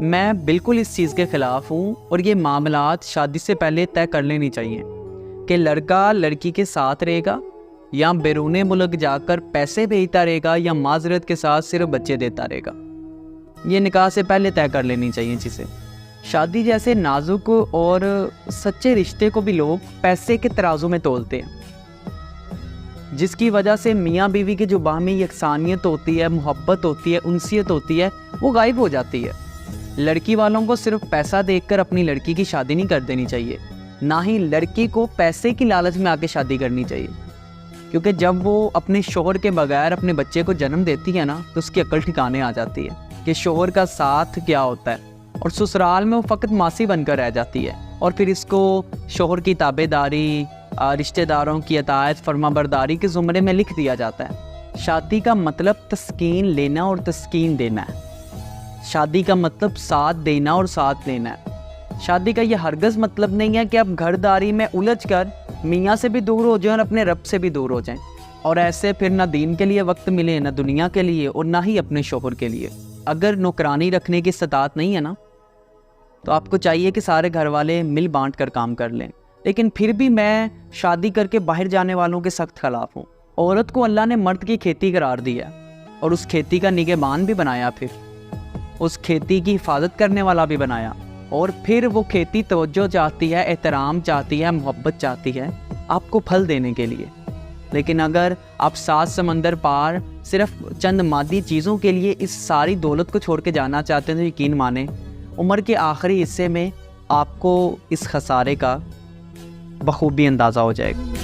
मैं बिल्कुल इस चीज़ के ख़िलाफ़ हूँ और ये मामलात शादी से पहले तय कर लेनी चाहिए कि लड़का लड़की के साथ रहेगा या बैरून मुल्क जाकर पैसे भेजता रहेगा या माजरत के साथ सिर्फ बच्चे देता रहेगा। ये निकाह से पहले तय कर लेनी चाहिए चीज़ें। शादी जैसे नाजुक और सच्चे रिश्ते को भी लोग पैसे के तराजू में तोलते हैं, जिसकी वजह से मियाँ बीवी की जो बाहमी यकसानियत होती है, मोहब्बत होती है, उनसियत होती है, वो गायब हो जाती है। लड़की वालों को सिर्फ पैसा देखकर अपनी लड़की की शादी नहीं कर देनी चाहिए, ना ही लड़की को पैसे की लालच में आके शादी करनी चाहिए, क्योंकि जब वो अपने शोहर के बगैर अपने बच्चे को जन्म देती है ना, तो उसकी अक्ल ठिकाने आ जाती है कि शोहर का साथ क्या होता है, और ससुराल में वो फ़कत मासी बनकर रह जाती है। और फिर इसको शोहर की ताबेदारी, रिश्तेदारों की अतायत फरमाबरदारी के ज़ुमरे में लिख दिया जाता है। शादी का मतलब तस्कीन लेना और तस्कीन देना है। शादी का मतलब साथ देना और साथ लेना है। शादी का ये हरगज़ मतलब नहीं है कि आप घरदारी में उलझ कर मियाँ से भी दूर हो जाएं और अपने रब से भी दूर हो जाएं, और ऐसे फिर ना दीन के लिए वक्त मिले, ना दुनिया के लिए, और ना ही अपने शोहर के लिए। अगर नौकरानी रखने की इस्तात नहीं है ना, तो आपको चाहिए कि सारे घर वाले मिल बांट कर काम कर लें। लेकिन फिर भी मैं शादी करके बाहर जाने वालों के सख्त खिलाफ हूँ। औरत को अल्लाह ने मर्द की खेती करार दिया और उस खेती का निगहबान भी बनाया, फिर उस खेती की हिफाजत करने वाला भी बनाया, और फिर वो खेती तवज्जो चाहती है, एहतराम चाहती है, मोहब्बत चाहती है आपको फल देने के लिए। लेकिन अगर आप 7 समंदर पार सिर्फ चंद मादी चीज़ों के लिए इस सारी दौलत को छोड़ के जाना चाहते हैं, तो यकीन माने उम्र के आखिरी हिस्से में आपको इस खसारे का बखूबी अंदाज़ा हो जाएगा।